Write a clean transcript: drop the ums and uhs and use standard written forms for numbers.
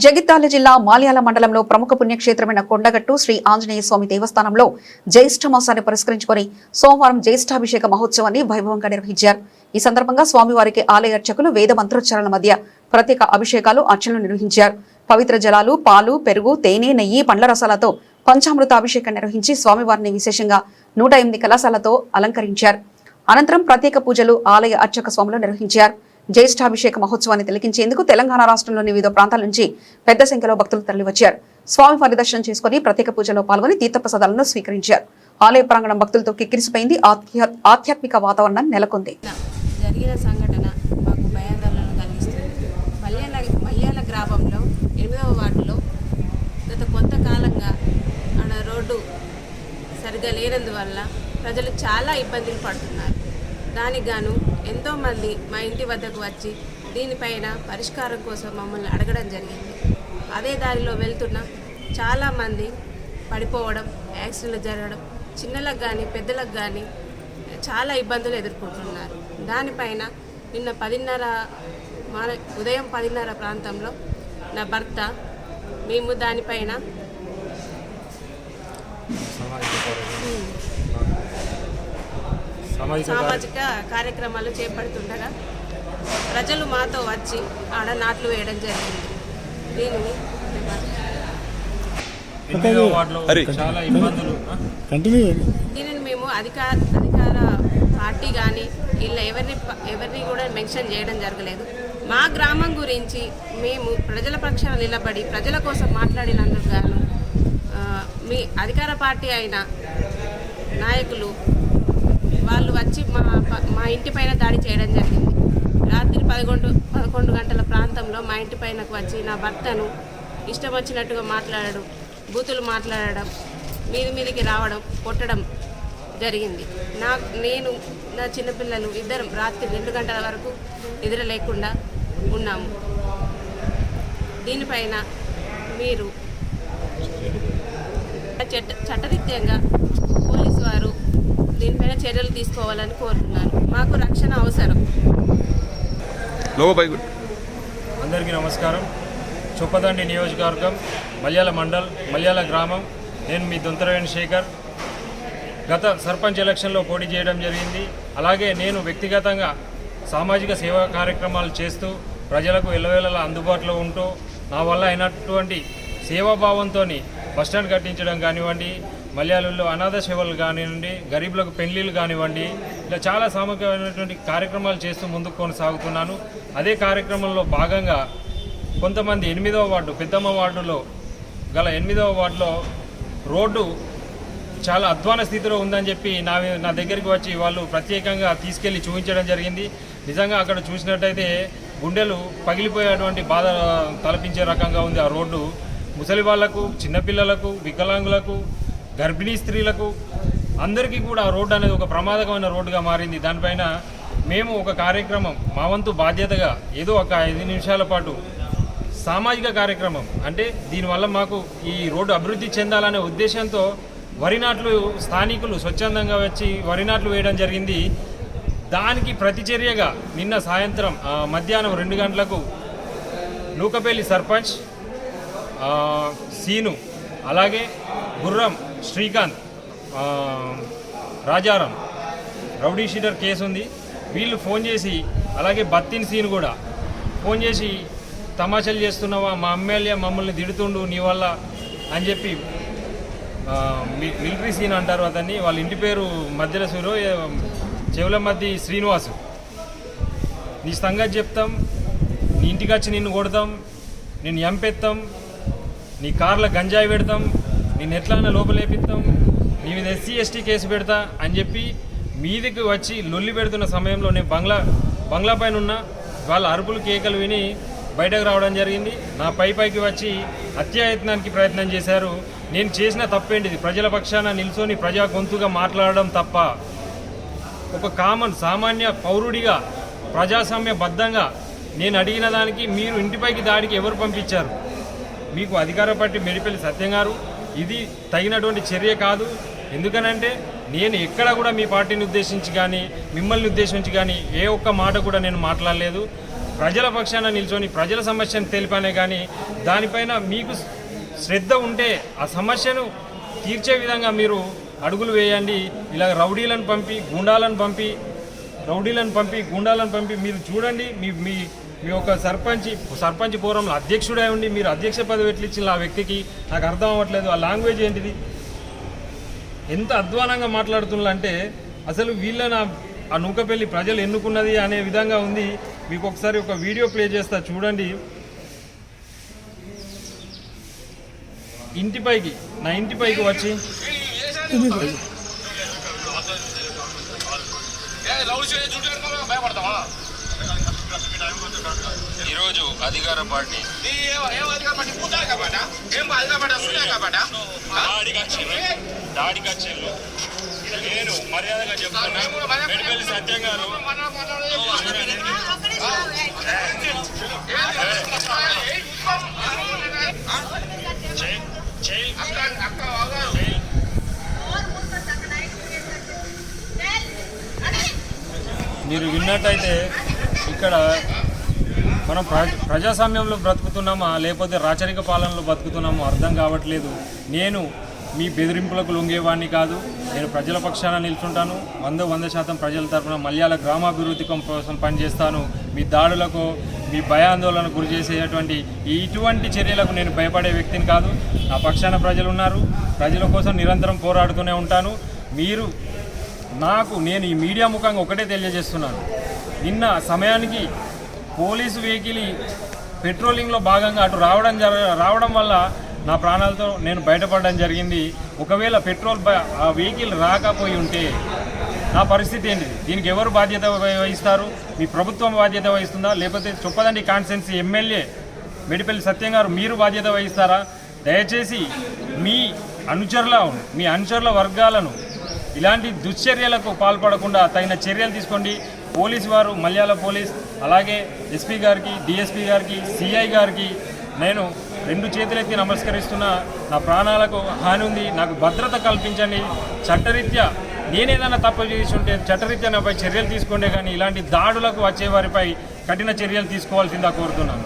జగిత్యాల జిల్లా మాల్యాల మండలంలో ప్రముఖ పుణ్యక్షేత్రమైన కొండగట్టు శ్రీ ఆంజనేయ స్వామి దేవస్థానంలో జ్యేష్ఠ మాసాన్ని పురస్కరించుకొని సోమవారం జ్యేష్ఠాభిషేక మహోత్సవాన్ని వైభవంగా నిర్వహించారు. ఈ సందర్భంగా స్వామివారికి ఆలయ అర్చకులు వేద మంత్రోచ్చారణల మధ్య ప్రత్యేక అభిషేకాలు అర్చనలు నిర్వహించారు. పవిత్ర జలాలు, పాలు, పెరుగు, తేనె, నెయ్యి, పండ్ల రసాలతో పంచామృత అభిషేకం నిర్వహించి స్వామివారిని విశేషంగా 108 కలశాలతో అలంకరించారు. అనంతరం ప్రత్యేక పూజలు ఆలయ అర్చక స్వాములు నిర్వహించారు. జ్యేష్ఠాభిషేక మహోత్సవాన్ని తిలకించేందుకు తెలంగాణ రాష్ట్రంలోని వివిధ ప్రాంతాల నుంచి పెద్ద సంఖ్యలో భక్తులు తరలివచ్చారు. స్వామివారి దర్శనం చేసుకుని ప్రత్యేక పూజలో పాల్గొని తీర్థప్రసాదాలను స్వీకరించారు. ఆలయ ప్రాంగణం భక్తులతో కిక్కిరిసిపోయింది. ఆధ్యాత్మిక వాతావరణం నెలకొంది. జరిగిన సంఘటన మాకు భయాందోళన కలిగిస్తుంది. మల్యాల గ్రామంలో 8వ వార్డులో గత కొంతకాలంగా ఆడ రోడ్డు సరిగా లేనందువల్ల ప్రజలు చాలా ఇబ్బందులు పడుతున్నారు. దానికి గాను ఎంతోమంది మా ఇంటి వద్దకు వచ్చి దీనిపైన పరిష్కారం కోసం మమ్మల్ని అడగడం జరిగింది. అదే దారిలో వెళ్తున్న చాలామంది పడిపోవడం, యాక్సిడెంట్లు జరగడం, చిన్నలకు కానీ పెద్దలకు కానీ చాలా ఇబ్బందులు ఎదుర్కొంటున్నారు. దానిపైన నిన్న ఉదయం 10:30 ప్రాంతంలో నా భర్త మేము దానిపైన సామాజిక కార్యక్రమాలు చేపడుతుండగా ప్రజలు మాతో వచ్చి ఆడ నాట్లు వేయడం జరిగింది. దీనిని మేము అధికార పార్టీ కానీ ఇలా ఎవరిని కూడా మెన్షన్ చేయడం జరగలేదు. మా గ్రామం గురించి మేము ప్రజల పక్షాన నిలబడి ప్రజల కోసం మాట్లాడినందుకు గాను మీ అధికార పార్టీ అయిన నాయకులు వాళ్ళు వచ్చి మా ఇంటి పైన దాడి చేయడం జరిగింది. రాత్రి 11 గంటల ప్రాంతంలో మా ఇంటి పైనకు వచ్చి నా భర్తను ఇష్టం వచ్చినట్టుగా మాట్లాడడం, బూతులు మాట్లాడడం, మీదికి రావడం, కొట్టడం జరిగింది. నేను నా చిన్నపిల్లలు ఇద్దరం రాత్రి 2 గంటల వరకు నిద్ర లేకుండా ఉన్నాము. దీనిపైన మీరు చట్టరీత్యంగా పోలీసు వారు దీనిపైన చర్యలు తీసుకోవాలని కోరుతున్నాను. మాకు రక్షణ అవసరం. అందరికీ నమస్కారం. చొప్పదండి నియోజకవర్గం, మల్యాల మండల్, మల్యాల గ్రామం. నేను మీ దొంతరవేణి శేఖర్. గత సర్పంచ్ ఎలక్షన్లో పోటీ చేయడం జరిగింది. అలాగే నేను వ్యక్తిగతంగా సామాజిక సేవా కార్యక్రమాలు చేస్తూ ప్రజలకు ఎల్లవేళలా అందుబాటులో ఉంటూ నా వల్ల అయినటువంటి సేవాభావంతో బస్టాండ్ కట్టించడం కానివ్వండి, మలయాళంలో అనాథ సేవలు కానివ్వండి, గరీబులకు పెళ్లిళ్ళు కానివ్వండి, ఇలా చాలా సామూహికమైనటువంటి కార్యక్రమాలు చేస్తూ ముందుకు కొనసాగుతున్నాను. అదే కార్యక్రమంలో భాగంగా కొంతమంది 8వ వార్డు పెద్దమ్మ వార్డులో గల 8వ వార్డులో రోడ్డు చాలా అధ్వాన స్థితిలో ఉందని చెప్పి నా దగ్గరికి వచ్చి వాళ్ళు ప్రత్యేకంగా తీసుకెళ్లి చూపించడం జరిగింది. నిజంగా అక్కడ చూసినట్టయితే గుండెలు పగిలిపోయేటువంటి బాధ తలపించే రకంగా ఉంది ఆ రోడ్డు. ముసలి వాళ్లకు, చిన్నపిల్లలకు, వికలాంగులకు, గర్భిణీ స్త్రీలకు అందరికీ కూడా ఆ రోడ్డు అనేది ఒక ప్రమాదకరమైన రోడ్డుగా మారింది. దానిపైన మేము ఒక కార్యక్రమం మా వంతు బాధ్యతగా ఏదో ఒక 5 నిమిషాల పాటు సామాజిక కార్యక్రమం అంటే దీనివల్ల మాకు ఈ రోడ్డు అభివృద్ధి చెందాలనే ఉద్దేశంతో వరి నాట్లు స్థానికులు స్వచ్ఛందంగా వచ్చి వరి నాట్లు వేయడం జరిగింది. దానికి ప్రతిచర్యగా నిన్న సాయంత్రం మధ్యాహ్నం 2 గంటలకు నూకపల్లి సర్పంచ్ సీను, అలాగే గుర్రం Srikanth, Rajaram rowdy sheeter case ఉంది. వీళ్ళు ఫోన్ చేసి, అలాగే బత్తిన్ సీన్ కూడా ఫోన్ చేసి తమాషాలు చేస్తున్నావా, మా ఎమ్మెల్యే మమ్మల్ని తిడుతుండు నీ వల్ల అని చెప్పి, మిలిటరీ సీన్ అంటారు అతన్ని, వాళ్ళ ఇంటి పేరు మధ్యల సూరు, చెవుల మధ్య శ్రీనివాసు, నీ సంగతి చెప్తాం, నీ ఇంటికి వచ్చి నిన్ను కొడతాం, నిన్ను ఎంపెత్తాం, నీ కార్లో గంజాయి పెడతాం, నేను ఎట్లన్నా లోపలేపిస్తాం, నీ మీద SC ST కేసు పెడతా అని చెప్పి మీదికి వచ్చి లొల్లి పెడుతున్న సమయంలో నేను బంగ్లా పైన ఉన్న వాళ్ళ అరుపులు కేకలు విని బయటకు రావడం జరిగింది. నా పైకి వచ్చి హత్యాయత్నానికి ప్రయత్నం చేశారు. నేను చేసిన తప్పేంటిది? ప్రజల పక్షాన నిల్చొని ప్రజా గొంతుగా మాట్లాడడం తప్ప ఒక సామాన్య పౌరుడిగా ప్రజాస్వామ్యబద్ధంగా నేను అడిగిన దానికి మీరు ఇంటిపైకి దాడికి ఎవరు పంపించారు? మీకు అధికార పార్టీ మెడిపల్లి సత్యం గారు, ఇది తగినటువంటి చర్య కాదు. ఎందుకనంటే నేను ఎక్కడ కూడా మీ పార్టీని ఉద్దేశించి కానీ మిమ్మల్ని ఉద్దేశించి కానీ ఏ ఒక్క మాట కూడా నేను మాట్లాడలేదు. ప్రజల పక్షాన నిల్చొని ప్రజల సమస్యను తెలిపానే కానీ దానిపైన మీకు శ్రద్ధ ఉంటే ఆ సమస్యను తీర్చే విధంగా మీరు అడుగులు వేయండి. ఇలా రౌడీలను పంపి గూండాలను పంపి మీరు చూడండి. మీ ఒక సర్పంచ్ ఫోరంలో అధ్యక్షుడే ఉండి మీరు అధ్యక్ష పదవి ఎట్లా ఇచ్చిన ఆ వ్యక్తికి నాకు అర్థం అవ్వట్లేదు. ఆ లాంగ్వేజ్ ఏంటిది? ఎంత అధ్వానంగా మాట్లాడుతున్నారంటే అసలు వీళ్ళని ఆ నూకపల్లి ప్రజలు ఎన్నుకున్నది అనే విధంగా ఉంది. మీకు ఒకసారి ఒక వీడియో ప్లే చేస్తా చూడండి. నా ఇంటిపైకి వచ్చి ఈరోజు అధికార పార్టీ దాడికచ్చేళ్ళు నేను మర్యాదగా చెప్తున్నా. మెడికల్ సత్యం గారు మీరు విన్నట్టయితే ఇక్కడ మనం ప్రజాస్వామ్యంలో బ్రతుకుతున్నామా లేకపోతే రాచరిక పాలనలో బతుకుతున్నామో అర్థం కావట్లేదు. నేను మీ బెదిరింపులకు లొంగేవాడిని కాదు. నేను ప్రజల పక్షాన నిల్చుంటాను. 100% ప్రజల తరఫున మల్యాల గ్రామాభివృద్ధి కోసం పనిచేస్తాను. మీ దాడులకు మీ భయాందోళనకు గురి చేసేటువంటి ఇటువంటి చర్యలకు నేను భయపడే వ్యక్తిని కాదు. నా పక్షాన ప్రజలు ఉన్నారు. ప్రజల కోసం నిరంతరం పోరాడుతూనే ఉంటాను. నేను ఈ మీడియా ముఖంగా ఒకటే తెలియజేస్తున్నాను. నిన్న సమయానికి పోలీసు వెహికల్ పెట్రోలింగ్లో భాగంగా అటు రావడం వల్ల నా ప్రాణాలతో నేను బయటపడడం జరిగింది. ఒకవేళ ఆ వెహికల్ రాకపోయి ఉంటే నా పరిస్థితి ఏంటిది? దీనికి ఎవరు బాధ్యత వహిస్తారు? మీ ప్రభుత్వం బాధ్యత వహిస్తుందా? లేకపోతే చొప్పదండి కాన్స్టిట్యున్సీ ఎమ్మెల్యే మెడిపల్లి సత్యం గారు మీరు బాధ్యత వహిస్తారా? దయచేసి మీ అనుచరుల వర్గాలను ఇలాంటి దుశ్చర్యలకు పాల్పడకుండా తగిన చర్యలు తీసుకోండి. పోలీసు వారు, మల్యాల పోలీస్, అలాగే ఎస్పీ గారికి, డిఎస్పీ గారికి, సిఐ గారికి నేను 2 చేతులెత్తి నమస్కరిస్తున్నా. నా ప్రాణాలకు హాని ఉంది. నాకు భద్రత కల్పించండి. చట్టరీత్యా నేనేదైనా తప్పు చేసి ఉంటే చట్టరీత్యా నాపై చర్యలు తీసుకోండి. కానీ ఇలాంటి దాడులకు వచ్చే వారిపై కఠిన చర్యలు తీసుకోవాల్సిందిగా కోరుతున్నాను.